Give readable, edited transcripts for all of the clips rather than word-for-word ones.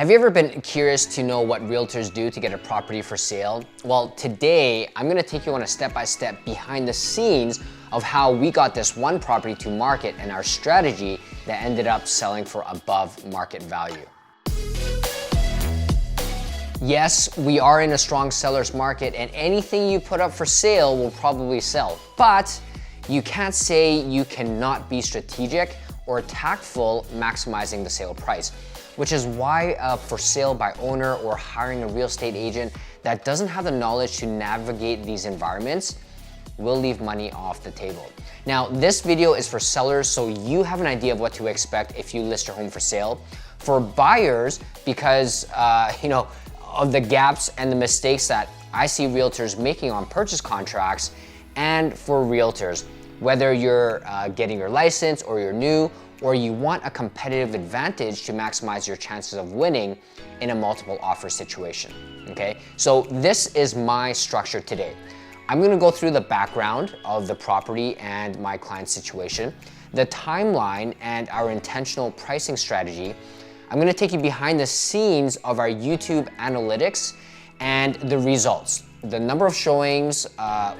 Have you ever been curious to know what realtors do to get a property for sale? Well, today I'm gonna take you on a step-by-step behind the scenes of how we got this one property to market and our strategy that ended up selling for above market value. Yes, we are in a strong seller's market and anything you put up for sale will probably sell, but you can't say you cannot be strategic or tactful maximizing the sale price, which is why a for sale by owner or hiring a real estate agent that doesn't have the knowledge to navigate these environments will leave money off the table. Now, this video is for sellers so you have an idea of what to expect if you list your home for sale. For buyers, because of the gaps and the mistakes that I see realtors making on purchase contracts, and for realtors, whether you're getting your license or you're new, or you want a competitive advantage to maximize your chances of winning in a multiple offer situation, okay? So this is my structure today. I'm gonna go through the background of the property and my client's situation, the timeline and our intentional pricing strategy. I'm gonna take you behind the scenes of our YouTube analytics and the results, the number of showings,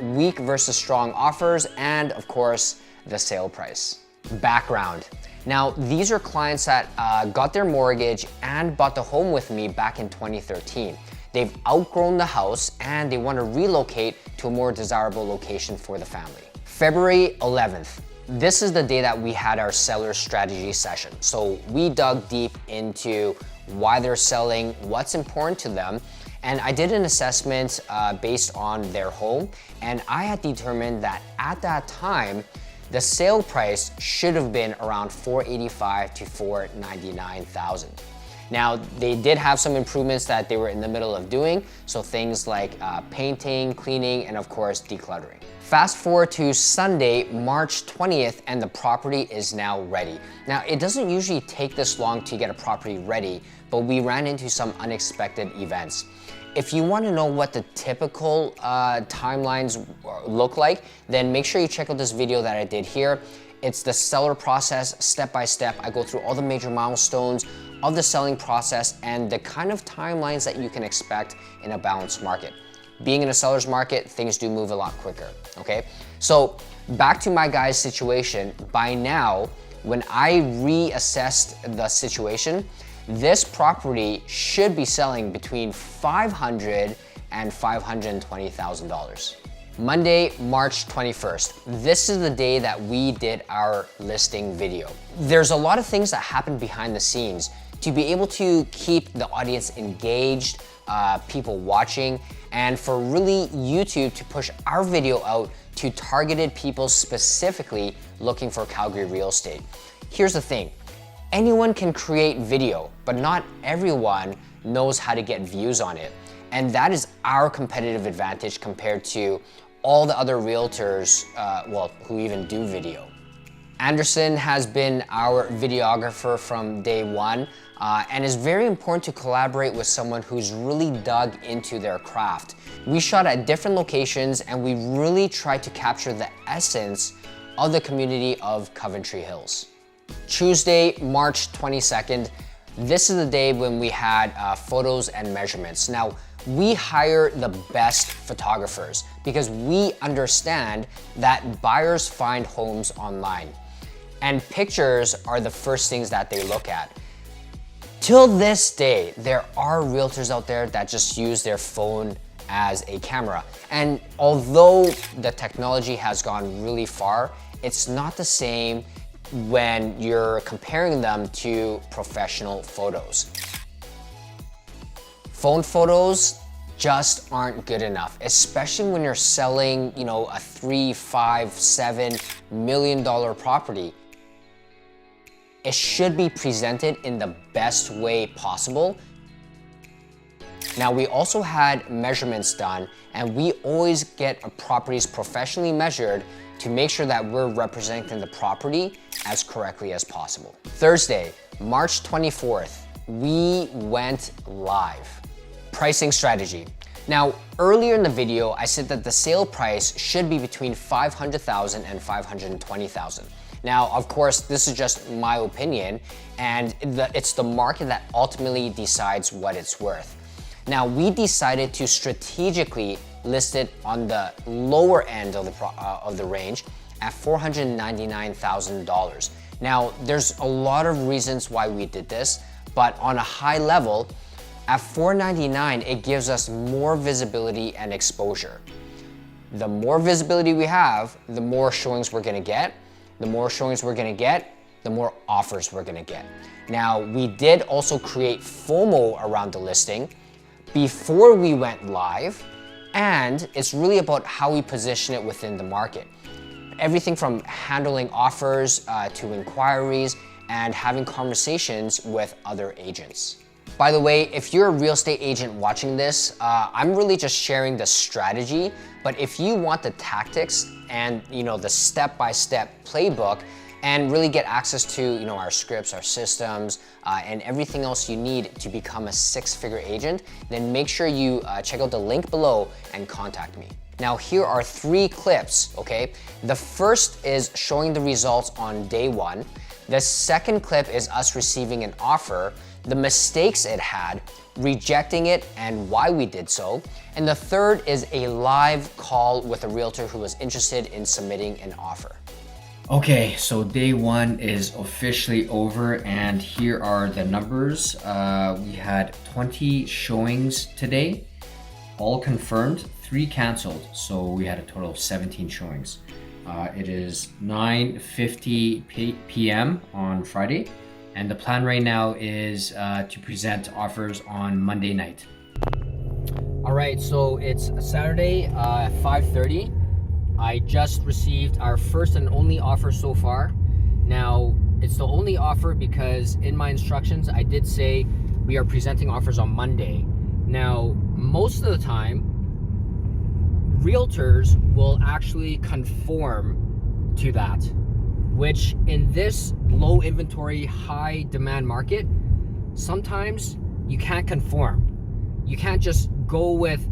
weak versus strong offers, and of course, the sale price. Background. Now, these are clients that got their mortgage and bought the home with me back in 2013. They've outgrown the house and they want to relocate to a more desirable location for the family. February 11th. This is the day that we had our seller strategy session. So we dug deep into why they're selling, what's important to them, and I did an assessment based on their home, and I had determined that at that time, the sale price should have been around $485,000 to $499,000. Now, they did have some improvements that they were in the middle of doing, so things like painting, cleaning, and of course, decluttering. Fast forward to Sunday, March 20th, and the property is now ready. Now, it doesn't usually take this long to get a property ready, but we ran into some unexpected events. If you want to know what the typical timelines look like, then make sure you check out this video that I did here. It's the seller process, step by step. I go through all the major milestones of the selling process and the kind of timelines that you can expect in a balanced market. Being in a seller's market, things do move a lot quicker, okay? So back to my guy's situation, by now, when I reassessed the situation, this property should be selling between $500,000 and $520,000. Monday, March 21st. This is the day that we did our listing video. There's a lot of things that happen behind the scenes to be able to keep the audience engaged, people watching, and for really YouTube to push our video out to targeted people specifically looking for Calgary real estate. Here's the thing. Anyone can create video, but not everyone knows how to get views on it. And that is our competitive advantage compared to all the other realtors, who even do video. Anderson has been our videographer from day one, and it's very important to collaborate with someone who's really dug into their craft. We shot at different locations and we really tried to capture the essence of the community of Coventry Hills. Tuesday, March 22nd, this is the day when we had photos and measurements. Now, we hire the best photographers because we understand that buyers find homes online and pictures are the first things that they look at. Till this day, there are realtors out there that just use their phone as a camera. And although the technology has gone really far, it's not the same when you're comparing them to professional photos. Phone photos just aren't good enough, especially when you're selling, a $3, $5, $7 million property. It should be presented in the best way possible. Now, we also had measurements done, and we always get properties professionally measured to make sure that we're representing the property as correctly as possible. Thursday, March 24th, we went live. Pricing strategy. Now, earlier in the video, I said that the sale price should be between $500,000 and $520,000. Now, of course, this is just my opinion, and it's the market that ultimately decides what it's worth. Now, we decided to strategically list it on the lower end of the range at $499,000. Now, there's a lot of reasons why we did this, but on a high level, at $499,000, it gives us more visibility and exposure. The more visibility we have, the more showings we're gonna get. The more showings we're gonna get, the more offers we're gonna get. Now, we did also create FOMO around the listing before we went live, and it's really about how we position it within the market. Everything from handling offers to inquiries and having conversations with other agents. By the way, if you're a real estate agent watching this, I'm really just sharing the strategy, but if you want the tactics and the step-by-step playbook and really get access to our scripts, our systems, and everything else you need to become a six-figure agent, then make sure you check out the link below and contact me. Now, here are 3 clips, okay? The first is showing the results on day 1. The second clip is us receiving an offer, the mistakes it had, rejecting it, and why we did so. And the third is a live call with a realtor who was interested in submitting an offer. Okay, so day 1 is officially over, and here are the numbers. We had 20 showings today, all confirmed, 3 canceled, so we had a total of 17 showings. It is 9:50 p.m. on Friday, and the plan right now is to present offers on Monday night. All right, so it's Saturday at 5:30. I just received our first and only offer so far. Now, it's the only offer because in my instructions, I did say we are presenting offers on Monday. Now, most of the time, realtors will actually conform to that, which in this low inventory, high demand market, sometimes you can't conform. You can't just go with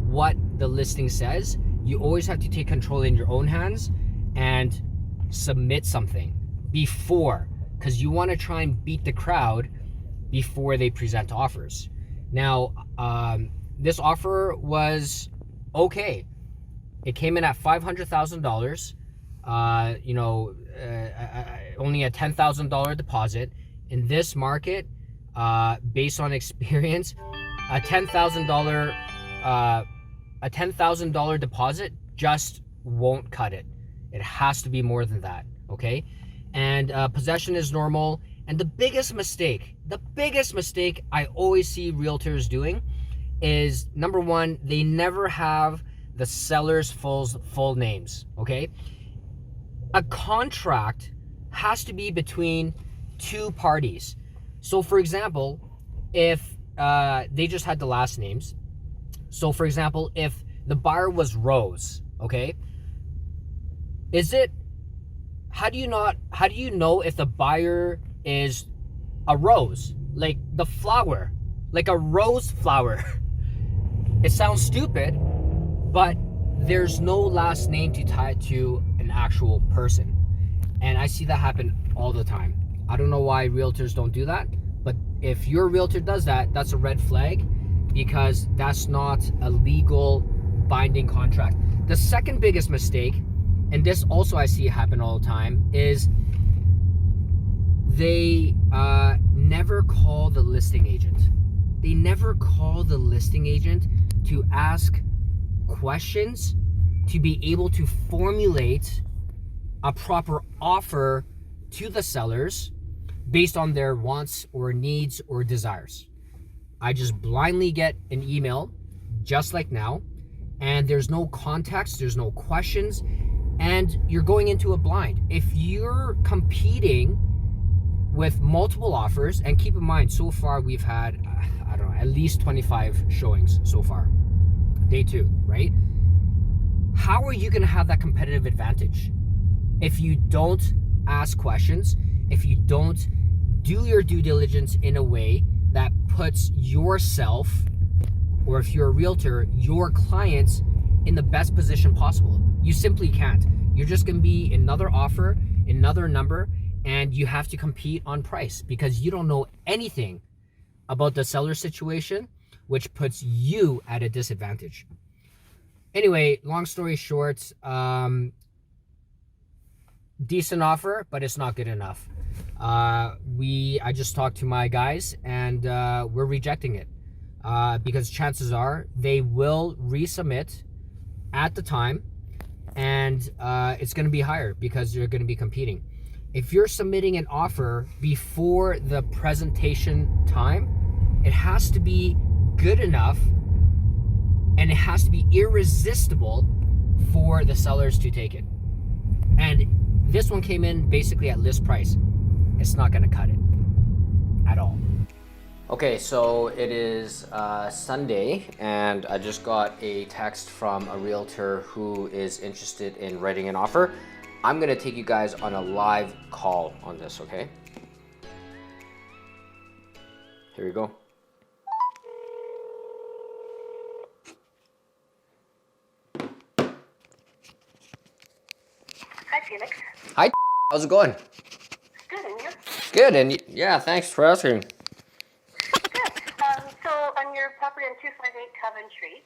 what the listing says. You always have to take control in your own hands and submit something before, because you want to try and beat the crowd before they present offers. Now, this offer was okay. It came in at $500,000, only a $10,000 deposit. In this market, based on experience, a $10,000 deposit just won't cut it. It has to be more than that, okay? And possession is normal. And the biggest mistake I always see realtors doing is, number 1, they never have the seller's full names, okay? A contract has to be between 2 parties. So for example, if they just had the last names. So for example, if the buyer was Rose, okay? How do you know if the buyer is a rose? Like the flower, like a rose flower. It sounds stupid, but there's no last name to tie it to an actual person. And I see that happen all the time. I don't know why realtors don't do that, but if your realtor does that, that's a red flag, because that's not a legal binding contract. The second biggest mistake, and this also I see happen all the time, is they never call the listing agent. They never call the listing agent to ask questions to be able to formulate a proper offer to the sellers based on their wants or needs or desires. I just blindly get an email just like now, and there's no context, there's no questions, and you're going into a blind. If you're competing with multiple offers, and keep in mind, so far we've had, I don't know, at least 25 showings so far, day 2, right? How are you gonna have that competitive advantage if you don't ask questions, if you don't do your due diligence in a way that puts yourself, or if you're a realtor, your clients in the best position possible? You simply can't. You're just gonna be another offer another number, and you have to compete on price because you don't know anything about the seller situation, which puts you at a disadvantage. Anyway, long story short, decent offer, but it's not good enough. I just talked to my guys, and we're rejecting it because chances are they will resubmit at the time, and it's going to be higher because you're going to be competing. If you're submitting an offer before the presentation time, it has to be good enough and it has to be irresistible for the sellers to take it. And this one came in basically at list price. It's not going to cut it at all. Okay, so it is Sunday, and I just got a text from a realtor who is interested in writing an offer. I'm gonna take you guys on a live call on this, okay? Here we go. Hi, Felix. Hi, how's it going? Good, and you? Good, and yeah, thanks for asking. Good. So on your property on 258 Coventry,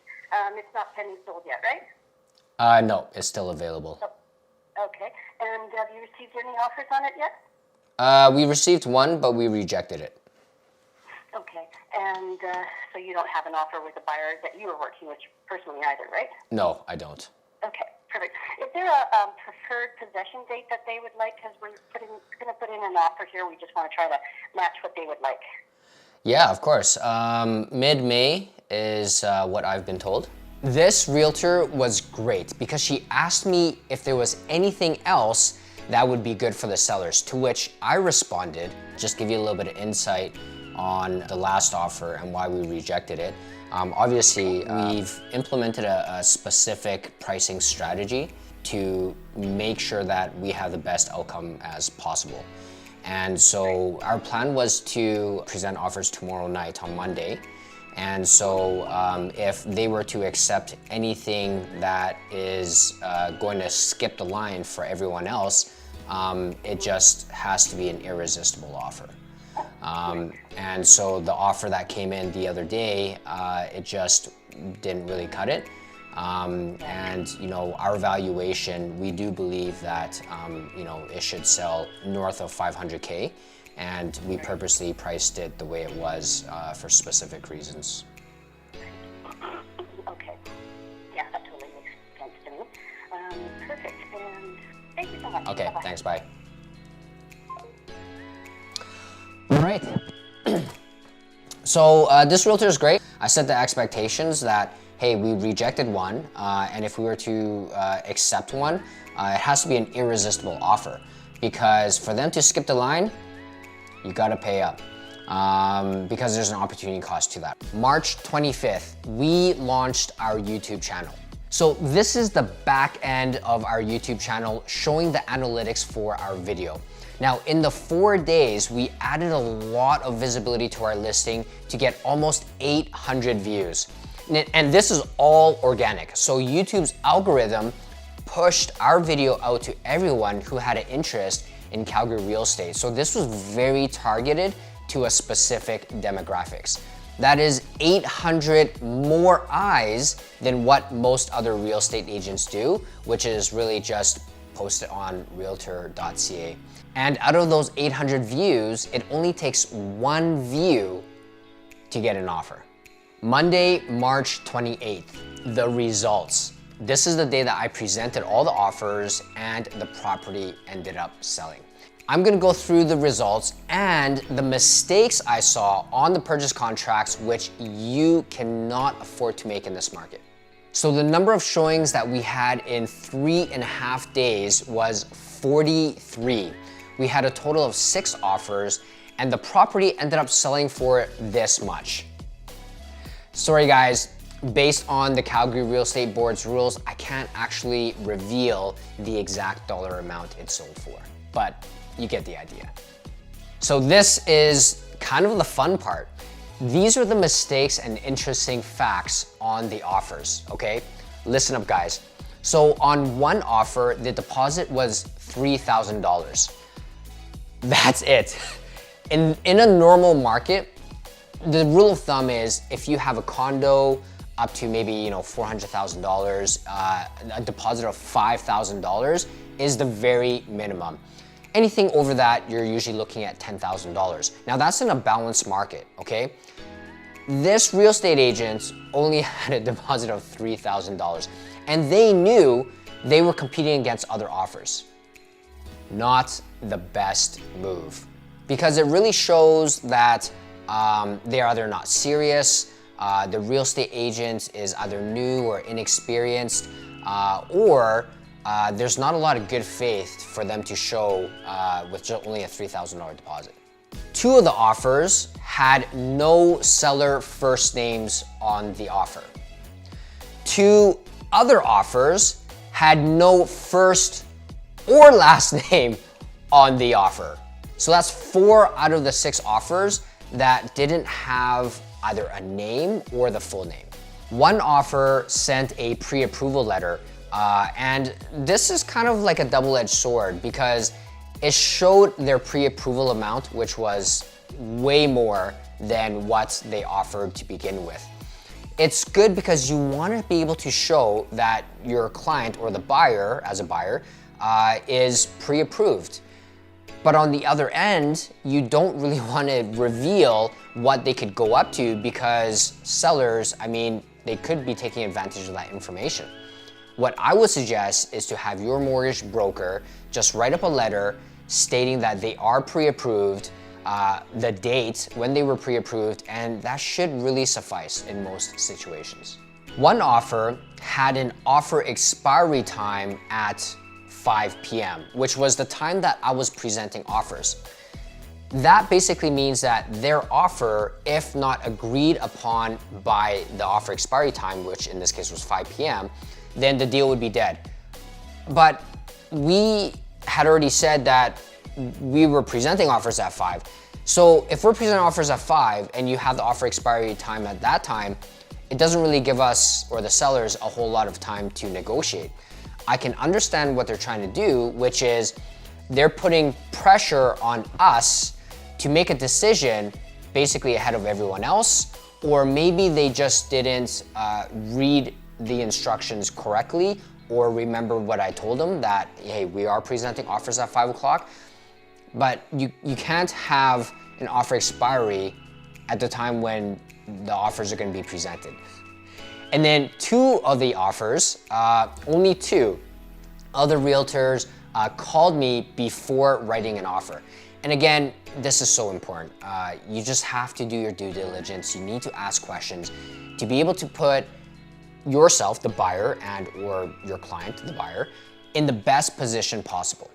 it's not pending sold yet, right? No, it's still available. Oh, okay. And have you received any offers on it yet? We received one, but we rejected it. Okay. And so you don't have an offer with a buyer that you were working with personally either, right? No, I don't. Okay, perfect. Is there a preferred possession date that they would like? Because we're going to put in an offer here. We just want to try to match what they would like. Yeah, of course. Mid-May is what I've been told. This realtor was great because she asked me if there was anything else that would be good for the sellers, to which I responded, just give you a little bit of insight on the last offer and why we rejected it. Obviously, we've implemented a specific pricing strategy to make sure that we have the best outcome as possible. And so our plan was to present offers tomorrow night on Monday. And so if they were to accept anything that is going to skip the line for everyone else, it just has to be an irresistible offer. And so the offer that came in the other day, it just didn't really cut it. And you know, our valuation, we do believe that you know, it should sell north of 500K, and we purposely priced it the way it was for specific reasons. Okay. Yeah, that totally makes sense to me. Perfect. And thank you so much. Okay, Bye-bye. thanks, bye. All right. So this realtor is great. I set the expectations that, hey, we rejected one, and if we were to accept one, it has to be an irresistible offer, because for them to skip the line, you gotta pay up, because there's an opportunity cost to that. March 25th, we launched our YouTube channel. So this is the back end of our YouTube channel showing the analytics for our video. Now, in the 4 days, we added a lot of visibility to our listing to get almost 800 views. And this is all organic. So YouTube's algorithm pushed our video out to everyone who had an interest in Calgary real estate. So this was very targeted to a specific demographics. That is 800 more eyes than what most other real estate agents do, which is really just post it on Realtor.ca. And out of those 800 views, it only takes one view to get an offer. Monday, March 28th, the results. This is the day that I presented all the offers and the property ended up selling. I'm gonna go through the results and the mistakes I saw on the purchase contracts, which you cannot afford to make in this market. So the number of showings that we had in 3.5 days was 43. We had a total of 6 offers, and the property ended up selling for this much. Sorry guys, based on the Calgary Real Estate Board's rules, I can't actually reveal the exact dollar amount it sold for, but you get the idea. So this is kind of the fun part. These are the mistakes and interesting facts on the offers, okay? Listen up guys. So on one offer, the deposit was $3,000. That's it. In a normal market, the rule of thumb is if you have a condo up to maybe $400,000, a deposit of $5,000 is the very minimum. Anything over that, you're usually looking at $10,000. Now that's in a balanced market, okay? This real estate agent only had a deposit of $3,000, and they knew they were competing against other offers. Not the best move, because it really shows that they're either not serious, the real estate agent is either new or inexperienced, or there's not a lot of good faith for them to show with only a $3,000 deposit. Two of the offers had no seller first names on the offer. Two other offers had no first or last name on the offer. So that's 4 out of the 6 offers that didn't have either a name or the full name. One offer sent a pre-approval letter, and this is kind of like a double-edged sword because it showed their pre-approval amount, which was way more than what they offered to begin with. It's good because you want to be able to show that your client or the buyer, as a buyer, is pre-approved. But on the other end, you don't really want to reveal what they could go up to because sellers, they could be taking advantage of that information. What I would suggest is to have your mortgage broker just write up a letter stating that they are pre-approved, the date when they were pre-approved, and that should really suffice in most situations. One offer had an offer expiry time at 5 p.m., which was the time that I was presenting offers. That basically means that their offer, if not agreed upon by the offer expiry time, which in this case was 5 p.m., then the deal would be dead. But we had already said that we were presenting offers at 5. So if we're presenting offers at 5 and you have the offer expiry time at that time, it doesn't really give us or the sellers a whole lot of time to negotiate. I can understand what they're trying to do, which is they're putting pressure on us to make a decision basically ahead of everyone else, or maybe they just didn't read the instructions correctly or remember what I told them that, hey, we are presenting offers at 5 o'clock, but you can't have an offer expiry at the time when the offers are going to be presented. And then 2 of the offers, only 2 other realtors called me before writing an offer. And again, this is so important. You just have to do your due diligence. You need to ask questions to be able to put yourself, the buyer, and or your client, the buyer, in the best position possible.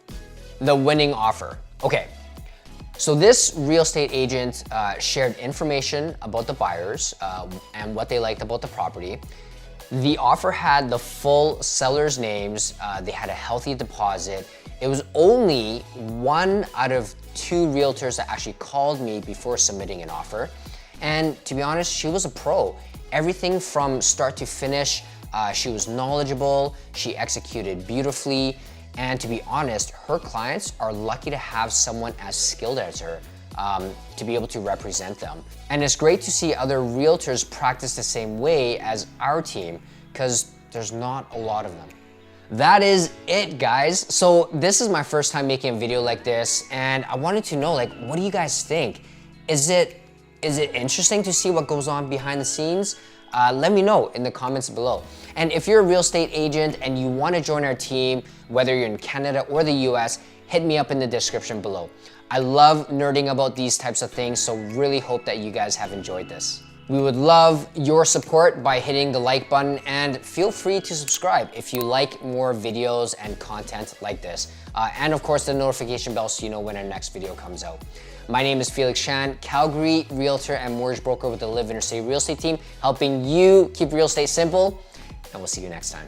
The winning offer. Okay, so this real estate agent shared information about the buyers and what they liked about the property. The offer had the full seller's names. They had a healthy deposit. It was only 1 out of 2 realtors that actually called me before submitting an offer. And to be honest, she was a pro. Everything from start to finish, she was knowledgeable, she executed beautifully, and to be honest, her clients are lucky to have someone as skilled as her to be able to represent them. And it's great to see other realtors practice the same way as our team, because there's not a lot of them. That is it, guys. So this is my first time making a video like this, and I wanted to know, what do you guys think? Is it interesting to see what goes on behind the scenes? Let me know in the comments below. And if you're a real estate agent and you want to join our team, whether you're in Canada or the US, hit me up in the description below. I love nerding about these types of things, so really hope that you guys have enjoyed this. We would love your support by hitting the like button, and feel free to subscribe if you like more videos and content like this. And of course, the notification bell so you know when our next video comes out. My name is Felix Chan, Calgary Realtor and Mortgage Broker with the LiveInnerCity Real Estate Team, helping you keep real estate simple, and we'll see you next time.